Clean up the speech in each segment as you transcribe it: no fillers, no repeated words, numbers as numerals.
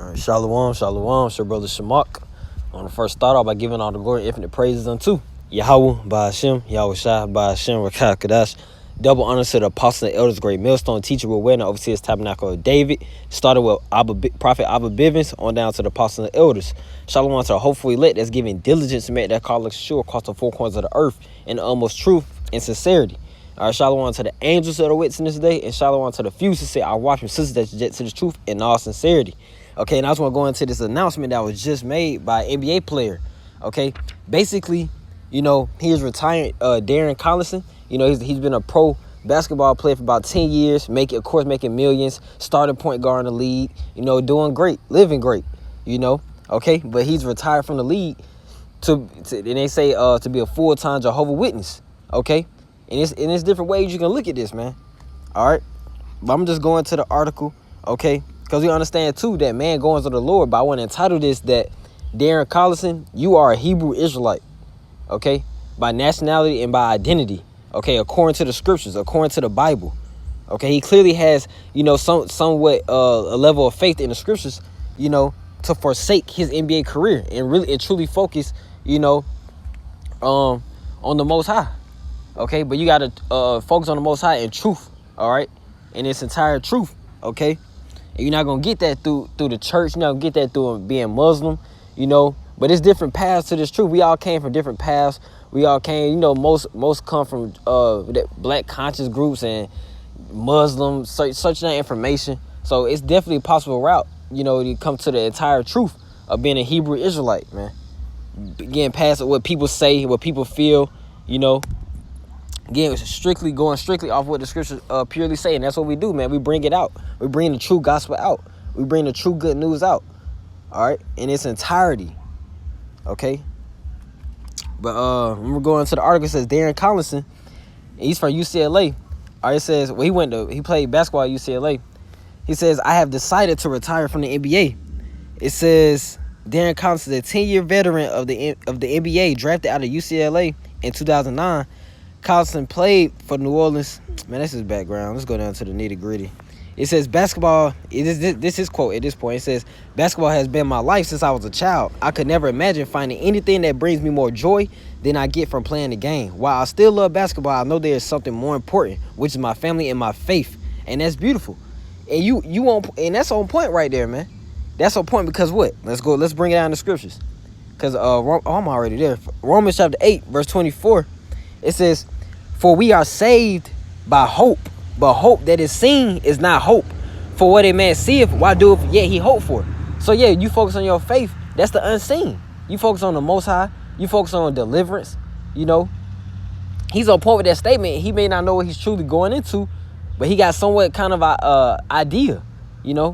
Shalom, shalom, it's your brother Shamak. I want to first start off by giving all the glory and infinite praises unto Yahweh, Ba'ashem, Yahweh Shai, Ba'ashem, Rakah Kadash. Double honors to the apostles and elders, great millstone teacher with wearing the overseer's tabernacle of David. Started with Prophet Abba Bivens on down to the apostles and elders. Shalom to the hopeful elect that's giving diligence to make that call look sure across the four corners of the earth in the utmost truth and sincerity. All right, shalom to the angels that are witnessing this day, and shalom to the few to say our watchmen sisters that jet to the truth in all sincerity. Okay, and I just want to go into this announcement that was just made by an NBA player. Okay, basically, he is retired. Darren Collison, he's been a pro basketball player for about 10 years, making millions, starting point guard in the league, doing great, living great, okay, but he's retired from the league and they say to be a full-time Jehovah's Witness, okay, and it's different ways you can look at this, man. All right, but I'm just going to the article, okay, because we understand too that man going to the Lord. But I want to entitle this that Darren Collison, you are a Hebrew Israelite, okay, by nationality and by identity, okay, according to the scriptures, according to the Bible, okay. He clearly has, somewhat a level of faith in the scriptures, to forsake his NBA career and really and truly focus, on the Most High, okay. But you got to focus on the Most High in truth, all right, in its entire truth, okay. And you're not gonna get that through the church. You're not gonna get that through being Muslim, But it's different paths to this truth. We all came from different paths. We all came, most come from black conscious groups and Muslims searching that information. So it's definitely a possible route, to come to the entire truth of being a Hebrew Israelite, man. Getting past what people say, what people feel, going strictly off what the scriptures purely say, and that's what we do, man. We bring it out. We bring the true gospel out. We bring the true good news out. All right, in its entirety. Okay. But when we're going to the article, it says Darren Collison, he's from UCLA. All right, it says he played basketball at UCLA. He says, I have decided to retire from the NBA. It says Darren Collison is a 10-year veteran of the NBA, drafted out of UCLA in 2009. Collison played for New Orleans. Man, that's his background. Let's go down to the nitty-gritty. It says basketball, this is quote at this point. It says, basketball has been my life since I was a child. I could never imagine finding anything that brings me more joy than I get from playing the game. While I still love basketball, I know there is something more important, which is my family and my faith. And that's beautiful. And and that's on point right there, man. That's on point because what? Let's bring it out in the scriptures. Because I'm already there. Romans chapter 8, verse 24. It says, for we are saved by hope, but hope that is seen is not hope. For what a man seeth, why do it yet he hope for? So yeah, you focus on your faith. That's the unseen. You focus on the Most High. You focus on deliverance. He's on point with that statement. He may not know what he's truly going into, but he got somewhat kind of a idea,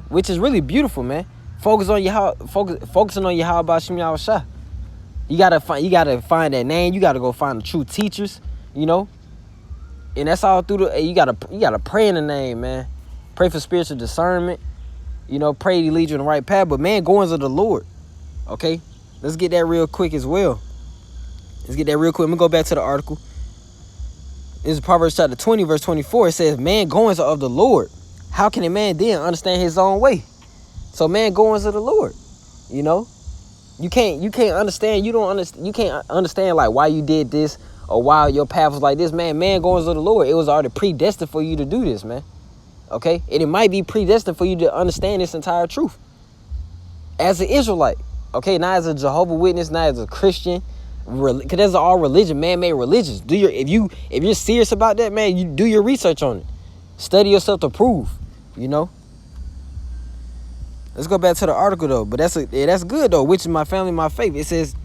which is really beautiful, man. Focusing on Yahweh Ba'ashem Yahweh Shai. You gotta find that name. You gotta go find the true teachers, And that's all through you gotta pray in the name, man. Pray for spiritual discernment. Pray to lead you in the right path. But man, going to the Lord. Okay? Let's get that real quick as well. Let me go back to the article. This is Proverbs chapter 20, verse 24. It says, man goings are of the Lord. How can a man then understand his own way? So man goings of the Lord. You can't understand. You can't understand like why you did this or why your path was like this, man. Man goings of the Lord. It was already predestined for you to do this, man. Okay? And it might be predestined for you to understand this entire truth. As an Israelite, okay, not as a Jehovah's Witness, not as a Christian, because that's all religion, man-made religions. If you're serious about that, man, you do your research on it. Study yourself to prove, Let's go back to the article though. But that's good though, which is my family, my faith. It says,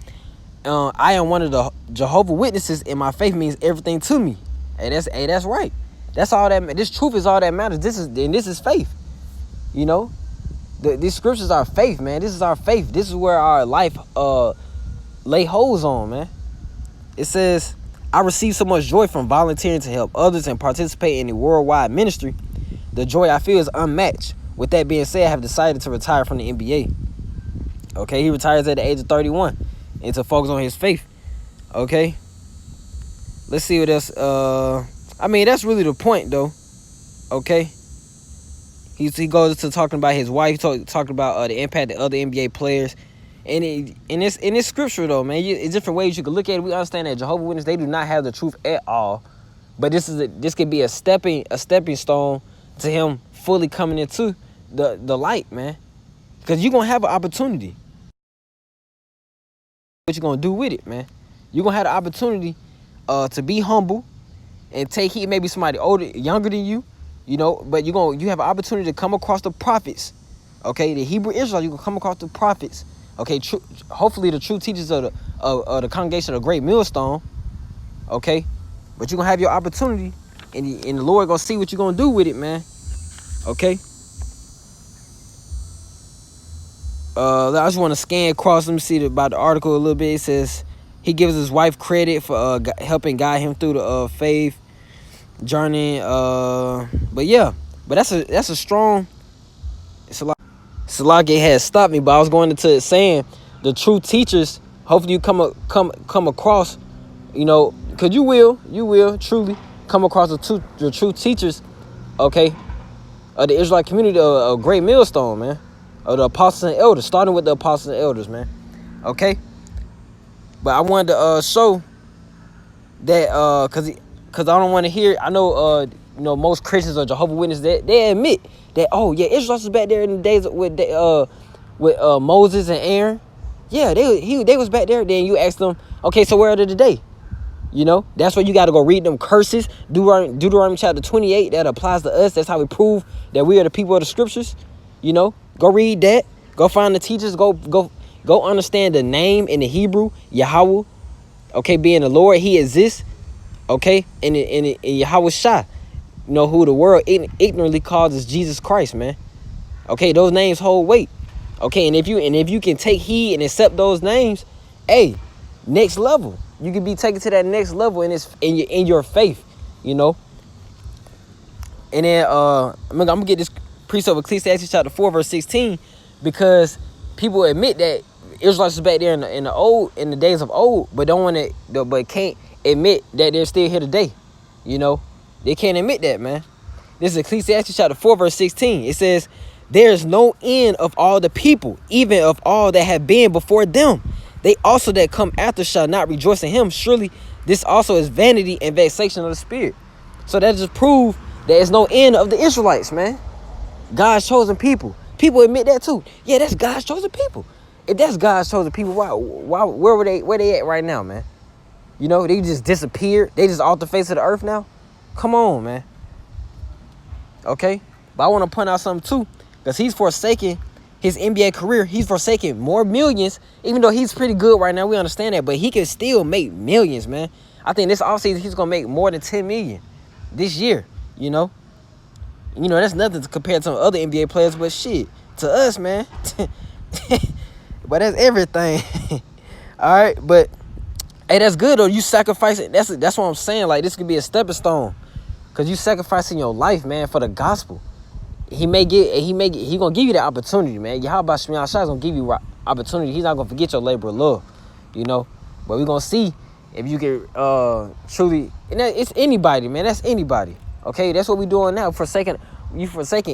I am one of the Jehovah's Witnesses, and my faith means everything to me. Hey, that's right. That's all that. This truth is all that matters. This is faith. These scriptures are faith, man. This is our faith. This is where our life lay holds on, man. It says, I receive so much joy from volunteering to help others and participate in the worldwide ministry. The joy I feel is unmatched. With that being said, I have decided to retire from the NBA. Okay, he retires at the age of 31 and to focus on his faith. Okay, let's see what else. That's really the point, though. Okay, He goes to talking about his wife, talking about the impact of other NBA players. And it's scripture though, man. It's different ways you can look at it. We understand that Jehovah's Witnesses, they do not have the truth at all. But this could be a stepping stone to him fully coming into the light, man. Because you're gonna have an opportunity. What you gonna do with it, man? You're gonna have the opportunity to be humble and take heed. Maybe somebody older, younger than you, but you have an opportunity to come across the prophets. Okay, the Hebrew Israelites, you can come across the prophets. Okay, hopefully the true teachers of the congregation of the Great Millstone. Okay, but you're gonna have your opportunity, and the Lord gonna see what you're gonna do with it, man. Okay. I just want to scan across. Let me see about the article a little bit. It says he gives his wife credit for helping guide him through the faith journey. But that's a strong. Salage has stopped me, but I was going into it saying the true teachers. Hopefully you come across, because you will truly come across the true teachers, okay, of the Israelite community, a great millstone, man, of the apostles and elders, starting with the apostles and elders, man, okay. But I wanted to show that because I don't want to hear. I know most Christians or Jehovah's Witnesses, they admit that, oh yeah, Israelites was back there in the days with Moses and Aaron. Yeah, they was back there. Then you ask them, okay, so where are they today? That's where you got to go read them curses. Deuteronomy chapter 28, that applies to us. That's how we prove that we are the people of the scriptures. Go read that. Go find the teachers. Go understand the name in the Hebrew, Yahweh. Okay, being the Lord, He exists. Okay, and Yahweh Shah, who the world ignorantly calls is Jesus Christ, man. Okay, those names hold weight. Okay, and if you can take heed and accept those names, hey, next level. You can be taken to that next level in your faith, And then I'm gonna get this precept of Ecclesiastes chapter 4 verse 16, because people admit that Israelites was back there in the days of old, but can't admit that they're still here today. They can't admit that, man. This is Ecclesiastes chapter 4 verse 16. It says, "There is no end of all the people, even of all that have been before them. They also that come after shall not rejoice in him. Surely this also is vanity and vexation of the spirit." So that just proves there is no end of the Israelites, man. God's chosen people. People admit that too. Yeah, that's God's chosen people. If that's God's chosen people, where they at right now, man? They just disappeared. They just off the face of the earth now. Come on, man. Okay? But I want to point out something too, because he's forsaking his NBA career. He's forsaking more millions, even though he's pretty good right now. We understand that, but he can still make millions, man. I think this offseason he's going to make more than 10 million this year, that's nothing to compare to other NBA players, but shit, to us, man. But that's everything. All right, but hey, that's good though. You sacrifice it. That's what I'm saying. Like, this could be a stepping stone, because you sacrificing your life, man, for the gospel. He gonna give you the opportunity, man. Yahweh Shai is gonna give you opportunity. He's not gonna forget your labor of love, But we're gonna see if you can truly. And it's anybody, man. That's anybody. Okay, that's what we're doing now. Forsaking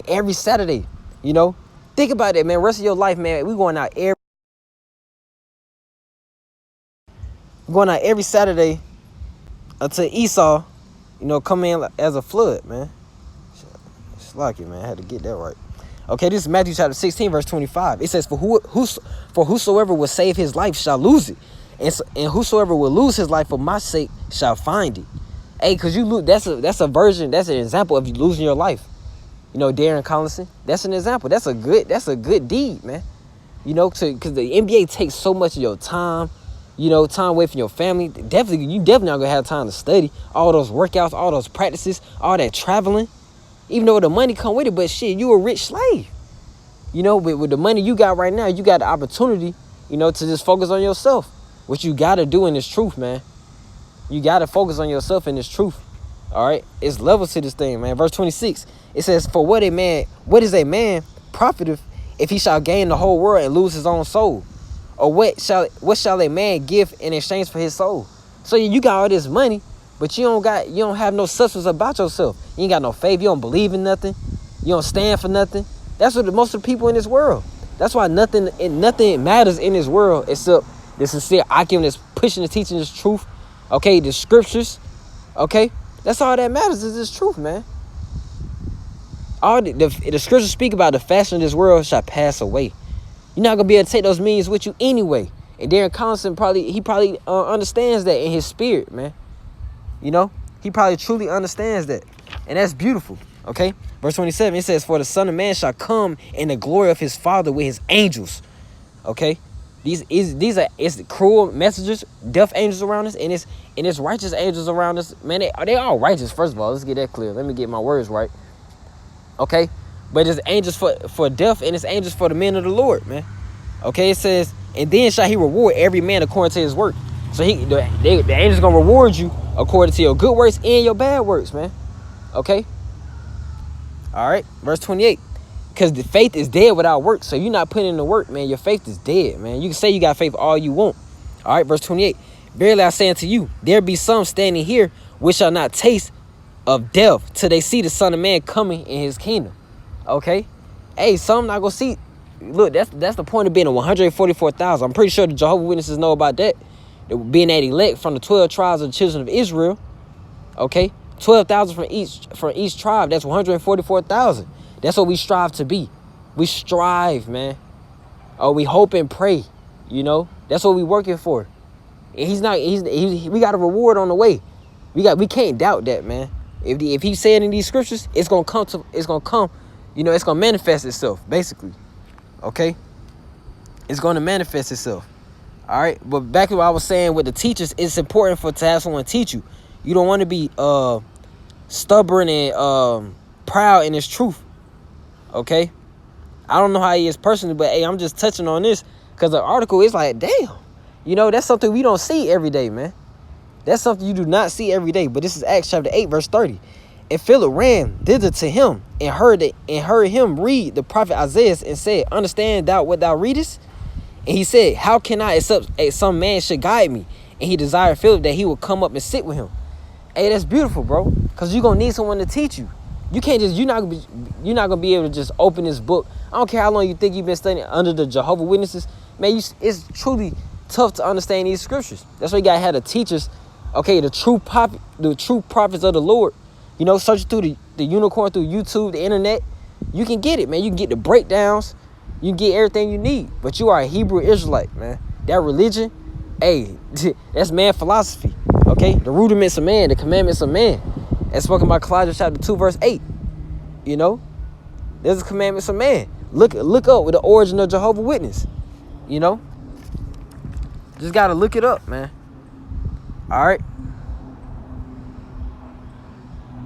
every Saturday. Think about it, man. Rest of your life, man. We going out every Saturday until Esau, come in as a flood, man. It's lucky, man. I had to get that right. Okay, this is Matthew chapter 16, verse 25. It says, For whosoever will save his life shall lose it, and whosoever will lose his life for my sake shall find it. Hey, because you lose, that's a version, that's an example of you losing your life. Darren, Collison, that's an example. That's a good deed, man. Because the NBA takes so much of your time, time away from your family. You definitely not gonna have time to study all those workouts, all those practices, all that traveling. Even though the money come with it, but shit, you a rich slave. With the money you got right now, you got the opportunity, to just focus on yourself. What you gotta do in this truth, man. You gotta focus on yourself in this truth. All right, it's levels to this thing, man. Verse 26, it says, "For what is a man profiteth if he shall gain the whole world and lose his own soul? Or what shall a man give in exchange for his soul?" So you got all this money, but you don't have no substance about yourself. You ain't got no faith. You don't believe in nothing. You don't stand for nothing. That's what most of the people in this world. That's why nothing matters in this world except the sincere argument that's pushing and teaching this truth. Okay, the scriptures. Okay, that's all that matters is this truth, man. All the scriptures speak about the fashion of this world shall pass away. You're not gonna be able to take those meanings with you anyway. And Darren Collison probably understands that in his spirit, man. You know, he probably truly understands that, and that's beautiful. Okay, verse 27, it says, "For the Son of Man shall come in the glory of his Father with his angels." Okay, these are cruel messengers, death angels around us, and it's righteous angels around us. Man, they all righteous. First of all, let's get that clear. Let me get my words right. Okay, but it's angels for death, and it's angels for the men of the Lord, man. Okay, it says, "And then shall he reward every man according to his work." So the angels gonna reward you according to your good works and your bad works, man. Okay. All right, verse 28. Because the faith is dead without work. So you're not putting in the work, man. Your faith is dead, man. You can say you got faith all you want. All right, verse 28. "Verily I say unto you, there be some standing here which shall not taste of death till they see the Son of Man coming in his kingdom." Okay. Hey, some not gonna see. Look, that's the point of being a 144,000. I'm pretty sure the Jehovah's Witnesses know about that. Being that elect from the 12 tribes of the children of Israel. Okay. 12,000 from each tribe. That's 144,000. That's what we strive to be. We strive, man. Oh, we hope and pray. You know, that's what we working for. And we got a reward on the way. We can't doubt that, man. If he said in these scriptures, it's gonna come. You know, it's gonna manifest itself, basically. Okay, it's gonna manifest itself. All right, but back to what I was saying with the teachers, it's important to have someone teach you. You don't want to be stubborn and proud in his truth. Okay, I don't know how he is personally, but hey, I'm just touching on this because the article is like, damn, you know, that's something we don't see every day, man. That's something you do not see every day. But this is Acts chapter 8, verse 30. "And Philip ran thither to him and heard him read the prophet Isaiah and said, Understand thou what thou readest? And he said, How can I, except some man should guide me? And he desired Philip that he would come up and sit with him." Hey, that's beautiful, bro. Because you're going to need someone to teach you. You can't just, you're not gonna be able to just open this book. I don't care how long you think you've been studying under the Jehovah's Witnesses. Man, it's truly tough to understand these scriptures. That's why you got to have the teachers, okay, the true prophets of the Lord. You know, search through the unicorn, through YouTube, the internet. You can get it, man. You can get the breakdowns. You can get everything you need. But you are a Hebrew Israelite, man. That religion, hey, that's man philosophy. Okay? The rudiments of man, the commandments of man. As spoken by Collison chapter 2, verse 8. You know? There's the commandments of man. Look up with the origin of Jehovah's Witness. You know? Just gotta look it up, man. Alright?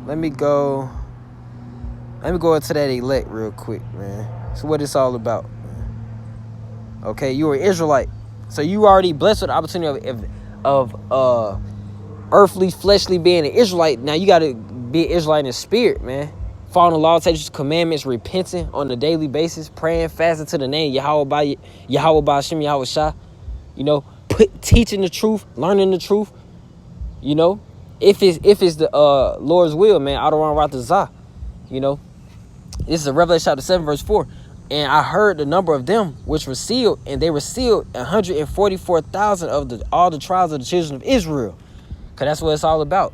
Let me go into that elect real quick, man. So what it's all about, man. Okay, you are an Israelite. So you already blessed with the opportunity of earthly, fleshly being an Israelite. Now you gotta be an Israelite in spirit, man. Following the law, statutes, commandments, repenting on a daily basis, praying, fasting to the name Yahweh by Hashem Yahweh Shah. You know, teaching the truth, learning the truth. You know, if it's the Lord's will, man. Adoran Ratazah. You know, this is Revelation chapter 7, verse 4. "And I heard the number of them which were sealed, and they were sealed 144,000 of all the tribes of the children of Israel." Because that's what it's all about.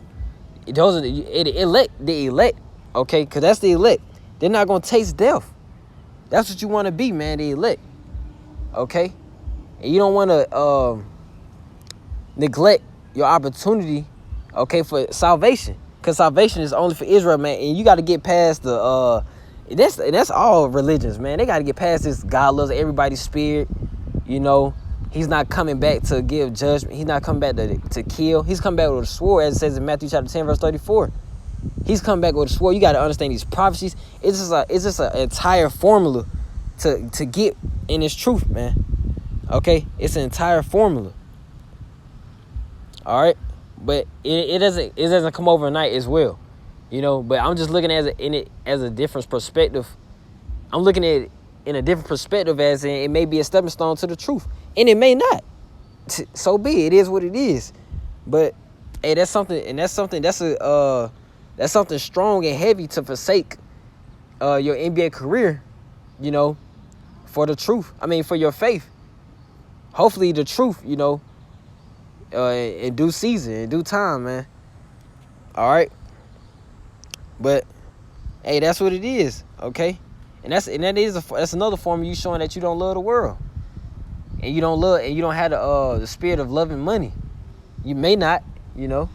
Those are the elect, okay? Because that's the elect. They're not going to taste death. That's what you want to be, man, the elect, okay? And you don't want to neglect your opportunity, okay, for salvation. Because salvation is only for Israel, man. And you got to get past the, that's all religions, man. They got to get past this God loves everybody's spirit, you know. He's not coming back to give judgment. He's not coming back to kill. He's coming back with a sword, as it says in Matthew chapter 10, verse 34. He's coming back with a sword. You got to understand these prophecies. It's just an entire formula to get in this truth, man. Okay? It's an entire formula. All right? But it doesn't come overnight as well. You know, but I'm just looking at it as a different perspective. I'm looking at it in a different perspective, as in it may be a stepping stone to the truth. And it may not. So be it. It is what it is. But hey, that's something strong and heavy to forsake your NBA career, you know, for the truth. I mean, for your faith. Hopefully the truth, you know, in due season, in due time, man. All right. But hey, that's what it is, okay? And that's another form of you showing that you don't love the world, and you don't have the spirit of loving money. You may not, you know.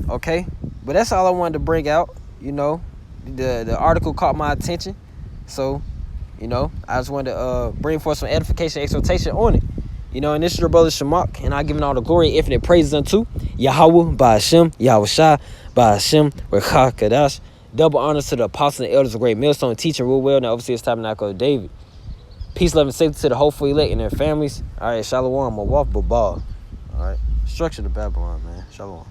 Okay, but that's all I wanted to bring out. You know, the article caught my attention, so you know I just wanted to bring forth some edification, exhortation on it. You know, and this is your brother Shamak, and I give all the glory and infinite praises unto Yahweh, Ba'ashem, Yahweh Shai, Ba'ashem, Rekha Kadash. Double honors to the apostles and elders of great millstone, teaching rule well, and the overseers tabernacle of David. Peace, love, and safety to the hopeful elect and their families. All right, Shalom, Mawaf Babal. All right, structure to Babylon, man. Shalom.